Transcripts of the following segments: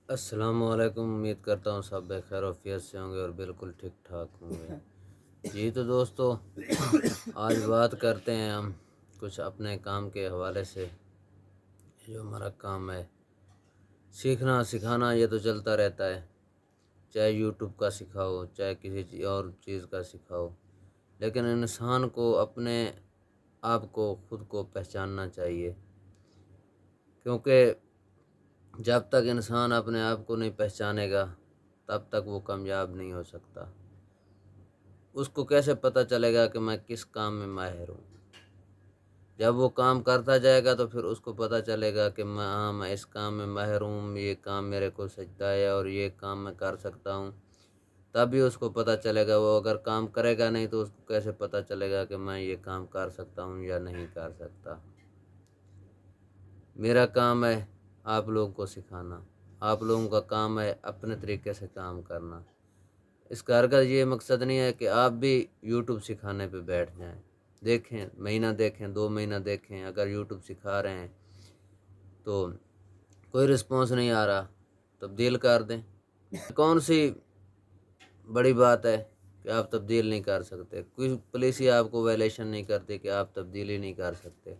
السلام علیکم، امید کرتا ہوں سب بخیر و عافیت سے ہوں گے اور بالکل ٹھیک ٹھاک ہوں گے۔ جی تو دوستو، آج بات کرتے ہیں ہم کچھ اپنے کام کے حوالے سے۔ جو ہمارا کام ہے سیکھنا سکھانا، یہ تو چلتا رہتا ہے، چاہے یوٹیوب کا سکھاؤ چاہے کسی اور چیز کا سکھاؤ، لیکن انسان کو اپنے آپ کو خود کو پہچاننا چاہیے، کیونکہ جب تک انسان اپنے آپ کو نہیں پہچانے گا تب تک وہ کامیاب نہیں ہو سکتا۔ اس کو کیسے پتہ چلے گا کہ میں کس کام میں ماہر ہوں؟ جب وہ کام کرتا جائے گا تو پھر اس کو پتہ چلے گا کہ میں اس کام میں ماہر ہوں، یہ کام میرے کو سجتا ہے اور یہ کام میں کر سکتا ہوں، تبھی اس کو پتہ چلے گا۔ وہ اگر کام کرے گا نہیں تو اس کو کیسے پتہ چلے گا کہ میں یہ کام کر سکتا ہوں یا نہیں کر سکتا۔ میرا کام ہے آپ لوگوں کو سکھانا، آپ لوگوں کا کام ہے اپنے طریقے سے کام کرنا۔ اس کا ہرگز یہ مقصد نہیں ہے کہ آپ بھی یوٹیوب سکھانے پہ بیٹھ جائیں۔ دیکھیں، مہینہ دیکھیں، 2 مہینہ دیکھیں، اگر یوٹیوب سکھا رہے ہیں تو کوئی رسپانس نہیں آ رہا، تبدیل کر دیں۔ کون سی بڑی بات ہے کہ آپ تبدیل نہیں کر سکتے؟ کوئی پولیس ہی آپ کو وائلیشن نہیں کرتی کہ آپ تبدیلی نہیں کر سکتے۔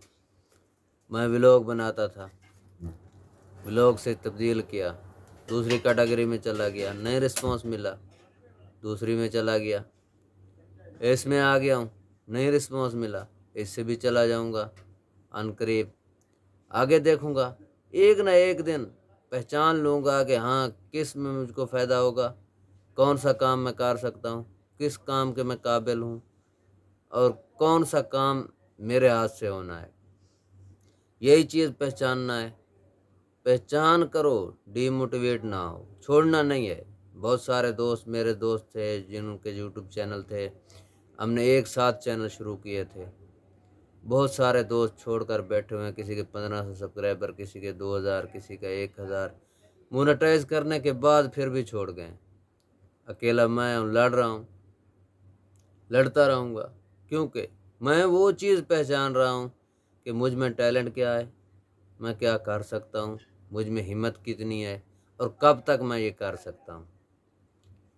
میں ولاگ بناتا تھا، ولاگ سے تبدیل کیا، دوسری کیٹیگری میں چلا گیا، نئے رسپانس ملا، دوسری میں چلا گیا، اس میں آ گیا ہوں، نئی رسپانس ملا، اس سے بھی چلا جاؤں گا ان قریب۔ آگے دیکھوں گا، ایک نہ ایک دن پہچان لوں گا کہ ہاں کس میں مجھ کو فائدہ ہوگا، کون سا کام میں کر سکتا ہوں، کس کام کے میں قابل ہوں اور کون سا کام میرے ہاتھ سے ہونا ہے۔ یہی چیز پہچاننا ہے۔ پہچان کرو، ڈی موٹیویٹ نہ ہو، چھوڑنا نہیں ہے۔ بہت سارے دوست میرے دوست تھے جن کے یوٹیوب چینل تھے، ہم نے ایک ساتھ چینل شروع کیے تھے۔ بہت سارے دوست چھوڑ کر بیٹھے ہوئے ہیں، کسی کے 1500 سبسکرائبر، کسی کے 2000، کسی کا 1000، مونیٹائز کرنے کے بعد پھر بھی چھوڑ گئے۔ اکیلا میں ہوں، لڑ رہا ہوں، لڑتا رہوں گا، کیونکہ میں وہ چیز پہچان رہا ہوں کہ مجھ میں ٹیلنٹ کیا ہے، میں کیا کر سکتا ہوں، مجھ میں ہمت کتنی ہے اور کب تک میں یہ کر سکتا ہوں۔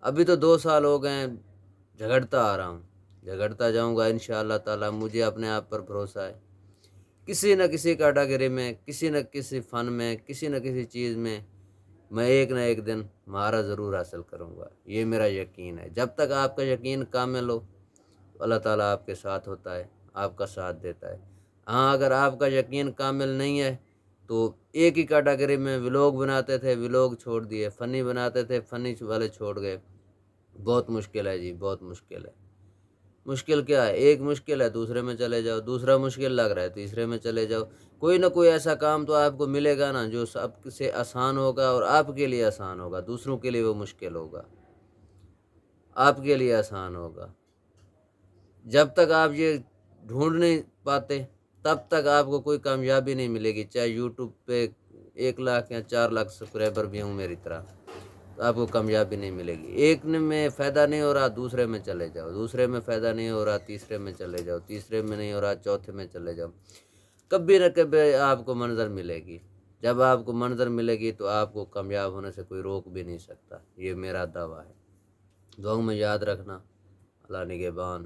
ابھی تو 2 سال ہو گئے ہیں، جھگڑتا آ رہا ہوں، جھگڑتا جاؤں گا انشاءاللہ تعالی۔ مجھے اپنے آپ پر بھروسہ ہے، کسی نہ کسی کیٹیگری میں، کسی نہ کسی فن میں، کسی نہ کسی چیز میں میں ایک نہ ایک دن مہارت ضرور حاصل کروں گا، یہ میرا یقین ہے۔ جب تک آپ کا یقین کامل ہو اللہ تعالیٰ آپ کے ساتھ ہوتا ہے، آپ کا ساتھ دیتا ہے۔ ہاں، اگر آپ کا یقین کامل نہیں ہے تو ایک ہی کیٹیگری میں ولاگ بناتے تھے، ولاگ چھوڑ دیے، فنی بناتے تھے، فنی والے چھوڑ گئے۔ بہت مشکل ہے جی، بہت مشکل ہے۔ مشکل کیا ہے؟ ایک مشکل ہے، دوسرے میں چلے جاؤ، دوسرا مشکل لگ رہا ہے، تیسرے میں چلے جاؤ۔ کوئی نہ کوئی ایسا کام تو آپ کو ملے گا نا جو سب سے آسان ہوگا اور آپ کے لیے آسان ہوگا، دوسروں کے لیے وہ مشکل ہوگا، آپ کے لیے آسان ہوگا۔ جب تک آپ یہ ڈھونڈ نہیں پاتے تب تک آپ کو کوئی کامیابی نہیں ملے گی، چاہے یوٹیوب پہ 1 لاکھ یا 4 لاکھ سبسکرائبر بھی ہوں میری طرح، تو آپ کو کامیابی نہیں ملے گی۔ ایک میں فائدہ نہیں ہو رہا، دوسرے میں چلے جاؤ، دوسرے میں فائدہ نہیں ہو رہا، تیسرے میں چلے جاؤ، تیسرے میں نہیں ہو رہا، چوتھے میں چلے جاؤ۔ کبھی نہ کبھی آپ کو منظر ملے گی۔ جب آپ کو منظر ملے گی تو آپ کو کامیاب ہونے سے کوئی روک بھی نہیں سکتا، یہ میرا دعویٰ ہے۔ دعاؤں میں یاد رکھنا۔ اللہ نگہبان۔